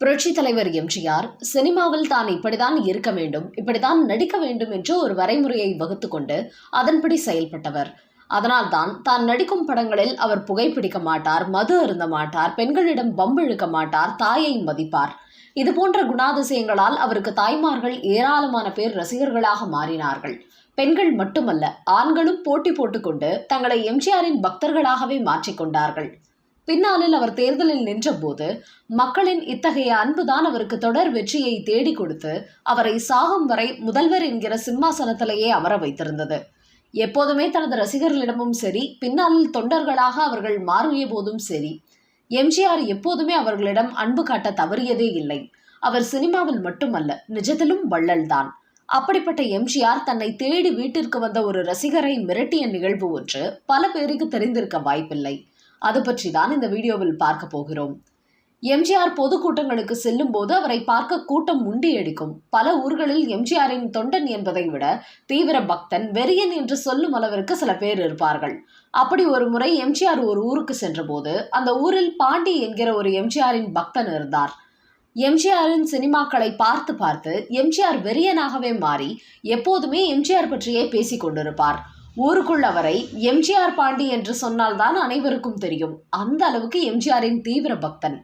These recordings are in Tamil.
புரட்சி தலைவர் எம்ஜிஆர் சினிமாவில் தான் இப்படித்தான் இருக்க வேண்டும், இப்படித்தான் நடிக்க வேண்டும் என்று ஒரு வரைமுறையை வகுத்து கொண்டு அதன்படி செயல்பட்டவர். அதனால்தான் தான் நடிக்கும் படங்களில் அவர் புகைப்பிடிக்க மாட்டார், மது அருந்த மாட்டார், பெண்களிடம் பம்பு இழுக்க மாட்டார், தாயை மதிப்பார். இது போன்ற குணாதிசயங்களால் அவருக்கு தாய்மார்கள் ஏராளமான பேர் ரசிகர்களாக மாறினார்கள். பெண்கள் மட்டுமல்ல, ஆண்களும் போட்டி போட்டுக்கொண்டு தங்களை எம்ஜிஆரின் பக்தர்களாகவே மாற்றிக்கொண்டார்கள். பின்னாளில் அவர் தேர்தலில் நின்றபோது மக்களின் இத்தகைய அன்புதான் அவருக்கு தொடர் வெற்றியை தேடி கொடுத்து அவரை சாகும் வரை முதல்வர் என்கிற சிம்மாசனத்திலேயே அமர வைத்திருந்தது. எப்போதுமே தனது ரசிகர்களிடமும் சரி, பின்னாளில் தொண்டர்களாக அவர்கள் மாறிய போதும் சரி, எம்ஜிஆர் எப்போதுமே அவர்களிடம் அன்பு காட்ட தவறியதே இல்லை. அவர் சினிமாவில் மட்டுமல்ல, நிஜத்திலும் வள்ளல்தான். அப்படிப்பட்ட எம்ஜிஆர் தன்னை தேடி வீட்டிற்கு வந்த ஒரு ரசிகரை மிரட்டிய நிகழ்வு ஒன்று பல பேருக்கு தெரிந்திருக்க வாய்ப்பில்லை. அது பற்றி தான் இந்த வீடியோவில் பார்க்க போகிறோம். எம்ஜிஆர் பொதுக்கூட்டங்களுக்கு செல்லும் போது அவரை பார்க்க கூட்டம் முண்டியடிக்கும். பல ஊர்களில் எம்ஜிஆரின் தொண்டன் என்பதை விட தீவிர பக்தன், வெறியன் என்று சொல்லும் அளவிற்கு சில பேர் இருப்பார்கள். அப்படி ஒரு முறை எம்ஜிஆர் ஒரு ஊருக்கு சென்றபோது அந்த ஊரில் பாண்டி என்கிற ஒரு எம்ஜிஆரின் பக்தன் இருந்தார். எம்ஜிஆரின் சினிமாக்களை பார்த்து பார்த்து எம்ஜிஆர் வெறியனாகவே மாறி எப்போதுமே எம்ஜிஆர் பற்றியே பேசிக் கொண்டிருப்பார். ஊருக்குள் அவரை எம்ஜிஆர் பாண்டி என்று சொன்னால்தான் அனைவருக்கும் தெரியும். அந்த அளவுக்கு எம்ஜிஆரின் தீவிர பக்தன்.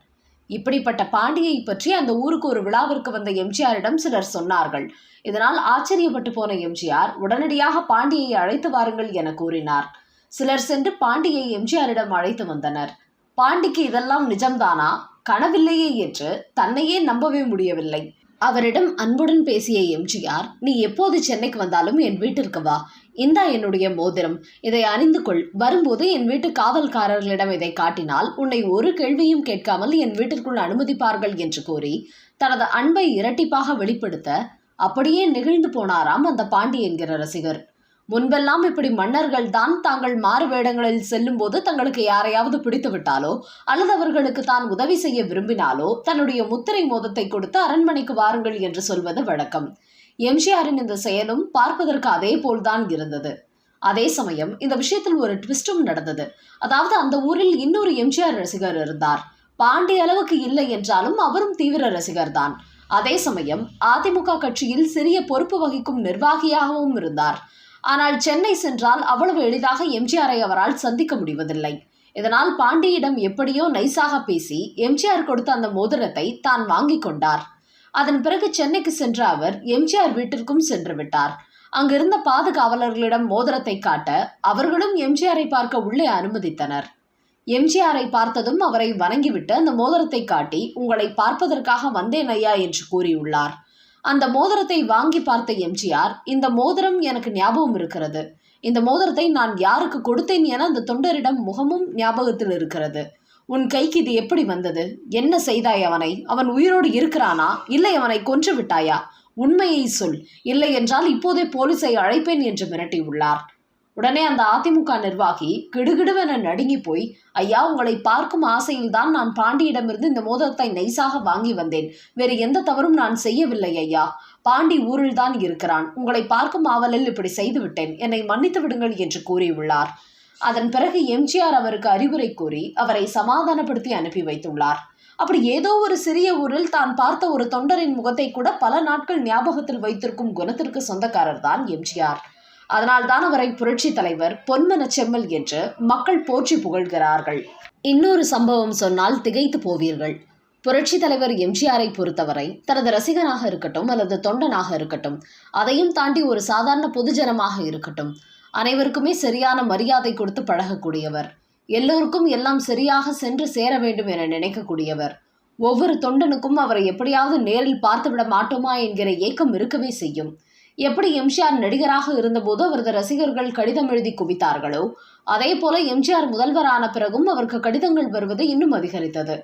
இப்படிப்பட்ட பாண்டியை பற்றி அந்த ஊருக்கு ஒரு விழாவிற்கு வந்த எம்ஜிஆரிடம் சிலர் சொன்னார்கள். இதனால் ஆச்சரியப்பட்டு போன எம்ஜிஆர் உடனடியாக பாண்டியை அழைத்து வாருங்கள் என கூறினார். சிலர் சென்று பாண்டியை எம்ஜிஆரிடம் அழைத்து வந்தனர். பாண்டிக்கு இதெல்லாம் நிஜம்தானா, கனவில்லையே என்று தன்னையே நம்பவே முடியவில்லை. அவரிடம் அன்புடன் பேசிய எம்ஜிஆர், நீ எப்போது சென்னைக்கு வந்தாலும் என் வீட்டிற்கு வா, இந்தா என்னுடைய மோதிரம், இதை அணிந்து கொள். வரும்போது என் வீட்டு காவல்காரர்களிடம் இதை காட்டினால் உன்னை ஒரு கேள்வியும் கேட்காமல் என் வீட்டிற்குள் அனுமதிப்பார்கள் என்று கூறி தனது அன்பை இரட்டிப்பாக வெளிப்படுத்த அப்படியே நெகிழ்ந்து போனாராம் அந்த பாண்டி என்கிற ரசிகர். முன்பெல்லாம் இப்படி மன்னர்கள் தான் தாங்கள் மாறு வேடங்களில் செல்லும் போது தங்களுக்கு யாரையாவது பிடித்து விட்டாலோ அல்லது அவர்களுக்கு தான் உதவி செய்ய விரும்பினாலோ தன்னுடைய முத்திரை மோதத்தை கொடுத்து அரண்மனைக்கு வாருங்கள் என்று சொல்வது வழக்கம். எம்ஜிஆரின் இந்த செயலும் பார்ப்பதற்கு அதே போல்தான் இருந்தது. அதே சமயம் இந்த விஷயத்தில் ஒரு ட்விஸ்டும் நடந்தது. அதாவது அந்த ஊரில் இன்னொரு எம்ஜிஆர் ரசிகர் இருந்தார். பாண்டி அளவுக்கு இல்லை என்றாலும் அவரும் தீவிர ரசிகர் தான். அதே சமயம் அதிமுக கட்சியில் சிறிய பொறுப்பு வகிக்கும் நிர்வாகியாகவும் இருந்தார். ஆனால் சென்னை சென்றால் அவ்வளவு எளிதாக எம்ஜிஆரை அவரால் சந்திக்க முடிவதில்லை. இதனால் பாண்டியிடம் எப்படியோ நைசாக பேசி எம்ஜிஆர் கொடுத்த அந்த மோதிரத்தை தான் வாங்கி கொண்டார். அதன் பிறகு சென்னைக்கு சென்ற அவர் எம்ஜிஆர் வீட்டிற்கும் சென்று விட்டார். அங்கிருந்த பாதுகாவலர்களிடம் மோதிரத்தை காட்ட அவர்களும் எம்ஜிஆரை பார்க்க உள்ளே அனுமதித்தனர். எம்ஜிஆரை பார்த்ததும் அவரை வணங்கிவிட்டு அந்த மோதிரத்தை காட்டி, உங்களை பார்ப்பதற்காக வந்தேன் ஐயா என்று கூறியுள்ளார். அந்த மோதிரத்தை வாங்கி பார்த்த எம்ஜிஆர், இந்த மோதிரம் எனக்கு ஞாபகம் இருக்கிறது, இந்த மோதிரத்தை நான் யாருக்கு கொடுத்தேன் என அந்த தொண்டரிடம் முகமும் ஞாபகத்தில் இருக்கிறது. உன் கைக்கு இது எப்படி வந்தது? என்ன செய்தாய் அவனை? அவன் உயிரோடு இருக்கிறானா, இல்லை அவனை கொன்று விட்டாயா? உண்மையை சொல், இல்லை என்றால் இப்போதே போலீஸை அழைப்பேன் என்று மிரட்டியுள்ளார். உடனே அந்த அதிமுக நிர்வாகி கிடுகிடுவென நடுங்கி போய், ஐயா, உங்களை பார்க்கும் ஆசையில்தான் நான் பாண்டியிடமிருந்து இந்த மோதிரத்தை நைசாக வாங்கி வந்தேன். வேறு எந்த தவறும் நான் செய்யவில்லை ஐயா. பாண்டி ஊரில் தான் இருக்கிறான். உங்களை பார்க்கும் ஆவலில் இப்படி செய்து விட்டேன், என்னை மன்னித்து விடுங்கள் என்று கூறியுள்ளார். அதன் பிறகு எம்ஜிஆர் அவருக்கு அறிவுரை கூறி அவரை சமாதானப்படுத்தி அனுப்பி வைத்துள்ளார். அப்படி ஏதோ ஒரு சிறிய ஊரில் தான் பார்த்த ஒரு தொண்டரின் முகத்தை கூட பல நாட்கள் ஞாபகத்தில் வைத்திருக்கும் குணத்திற்கு சொந்தக்காரர் தான் எம்ஜிஆர். அதனால்தான் அவரை புரட்சி தலைவர், பொன்மன செம்மல் என்று மக்கள் போற்றி புகழ்கிறார்கள். இன்னொரு சம்பவம் சொன்னால் திகைத்து போவீர்கள். புரட்சி தலைவர் எம்ஜிஆரை பொறுத்தவரை தனது ரசிகனாக இருக்கட்டும் அல்லது தொண்டனாக இருக்கட்டும், அதையும் தாண்டி ஒரு சாதாரண பொதுஜனமாக இருக்கட்டும், அனைவருக்குமே சரியான மரியாதை கொடுத்து பழகக்கூடியவர். எல்லோருக்கும் எல்லாம் சரியாக சென்று சேர வேண்டும் என நினைக்கக்கூடியவர். ஒவ்வொரு தொண்டனுக்கும் அவரை எப்படியாவது நேரில் பார்த்துவிட மாட்டோமா என்கிற ஏக்கம் இருக்கவே செய்யும். எப்படி எம்ஜிஆர் நடிகராக இருந்தபோது அவரது ரசிகர்கள் கடிதம் எழுதி குவித்தார்களோ, அதே போல எம்ஜிஆர் முதல்வரான பிறகும் அவருக்கு கடிதங்கள் வருவது இன்னும் அதிகரித்தது.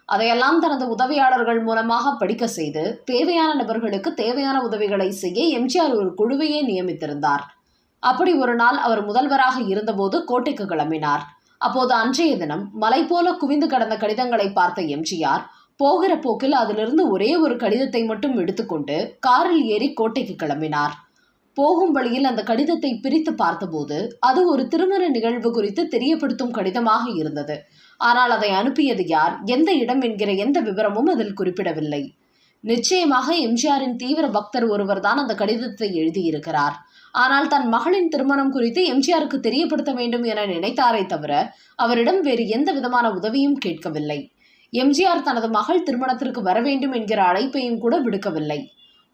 அதையெல்லாம் தனது உதவியாளர்கள் மூலமாக படிக்க செய்து தேவையான நபர்களுக்கு தேவையான உதவிகளை செய்ய எம்ஜிஆர் ஒரு குழுவையே நியமித்திருந்தார். அப்படி ஒரு நாள் அவர் முதல்வராக இருந்தபோது கோட்டைக்கு கிளம்பினார். அப்போது அன்றைய தினம் மலை போல குவிந்து கடந்த கடிதங்களை பார்த்த எம்ஜிஆர் போகிற போக்கில் அதிலிருந்து ஒரே ஒரு கடிதத்தை மட்டும் எடுத்துக்கொண்டு காரில் ஏறி கோட்டைக்கு கிளம்பினார். போகும் வழியில் அந்த கடிதத்தை பிரித்து பார்த்தபோது அது ஒரு திருமண நிகழ்வு குறித்து தெரியப்படுத்தும் கடிதமாக இருந்தது. ஆனால் அதை அனுப்பியது யார், எந்த இடம் என்கிற எந்த விவரமும் அதில் குறிப்பிடவில்லை. நிச்சயமாக எம்ஜிஆரின் தீவிர பக்தர் ஒருவர் தான் அந்த கடிதத்தை எழுதியிருக்கிறார். ஆனால் தன் மகளின் திருமணம் குறித்து எம்ஜிஆருக்கு தெரியப்படுத்த வேண்டும் என நினைத்தாரே தவிர அவரிடம் வேறு எந்த விதமான உதவியும் கேட்கவில்லை. எம்ஜிஆர் தனது மகள் திருமணத்திற்கு வர வேண்டும் என்கிற அழைப்பையும் கூட விடுக்கவில்லை.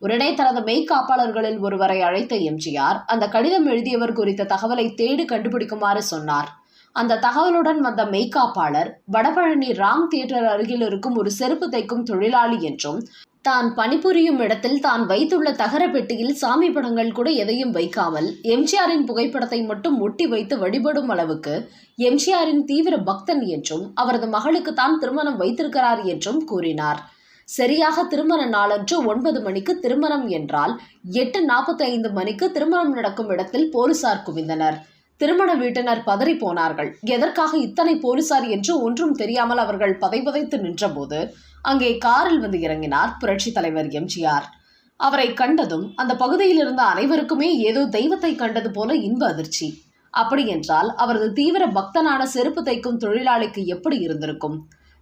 உடனே தனது மெய்காப்பாளர்களில் ஒருவரை அழைத்த எம்ஜிஆர் அந்த கடிதம் எழுதியவர் குறித்த தகவலை தேடி கண்டுபிடிக்குமாறு சொன்னார். அந்த தகவலுடன் வந்த மெய்காப்பாளர் வடபழனி ராம் தியேட்டர் அருகில் இருக்கும் ஒரு செருப்பு தைக்கும் தொழிலாளி என்றும், தான் பணிபுரியும் இடத்தில் தான் வைத்துள்ள தகர பெட்டியில் சாமி படங்கள் கூட எதையும் வைக்காமல் எம்ஜிஆரின் புகைப்படத்தை மட்டும் ஒட்டி வைத்து வழிபடும் அளவுக்கு எம்ஜிஆரின் தீவிர பக்தன் என்றும், அவரது மகளுக்கு தான் திருமணம் வைத்திருக்கிறார் என்றும் கூறினார். சரியாக திருமண நாளன்று 9 மணிக்கு திருமணம் என்றால் 8:45 மணிக்கு திருமணம் நடக்கும் இடத்தில் போலீசார் குவிந்தனர். திருமண வீட்டினர் பதறி போனார்கள். எதற்காக இத்தனை போலீசார் என்று ஒன்றும் தெரியாமல் அவர்கள் பதைபதைத்து நின்றபோது அங்கே காரில் வந்து இறங்கினார் புரட்சி தலைவர் எம்ஜிஆர். அவரை கண்டதும் அந்த பகுதியில் இருந்த அனைவருக்குமே ஏதோ தெய்வத்தை கண்டது போல இன்ப அதிர்ச்சி. அப்படியென்றால் அவரது தீவிர பக்தனான செருப்பு தைக்கும் தொழிலாளிக்கு எப்படி இருந்திருக்கும்?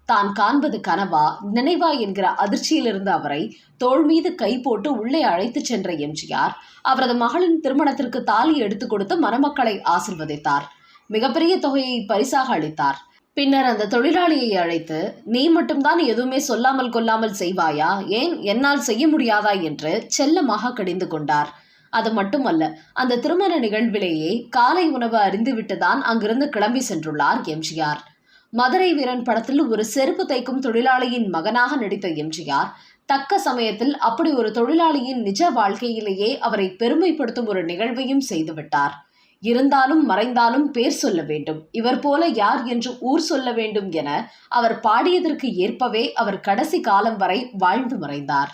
தான் காண்பது கனவா நினைவா என்கிற அதிர்ச்சியில் இருந்த அவரை தோள் மீது கை போட்டு உள்ளே அழைத்து சென்ற எம்ஜிஆர் அவரது மகளின் திருமணத்திற்கு தாலி எடுத்துக் கொடுத்து மணமக்களை ஆசிர்வதித்தார். மிகப்பெரிய தொகையை பரிசாக அளித்தார். பின்னர் அந்த தொழிலாளியை அழைத்து, நீ மட்டும்தான் எதுவுமே சொல்லாமல் கொள்ளாமல் செய்வாயா, ஏன் என்னால் செய்ய முடியாதா என்று செல்லமாக கடிந்து கொண்டார். அது மட்டுமல்ல, அந்த திருமண நிகழ்விலேயே காலை உணவு அறிந்துவிட்டுதான் அங்கிருந்து கிளம்பி சென்றுள்ளார் எம்ஜிஆர். மதுரை வீரன் படத்தில் ஒரு செருப்பு தைக்கும் தொழிலாளியின் மகனாக நடித்த எம்ஜிஆர் தக்க சமயத்தில் அப்படி ஒரு தொழிலாளியின் நிஜ வாழ்க்கையிலேயே அவரை பெருமைப்படுத்தும் ஒரு நிகழ்வையும் செய்துவிட்டார். இருந்தாலும் மறைந்தாலும் பேர் சொல்ல வேண்டும், இவர் போல யார் என்று ஊர் சொல்ல வேண்டும் என அவர் பாடியதற்கு ஏற்பவே அவர் கடைசி காலம் வரை வாழ்ந்து மறைந்தார்.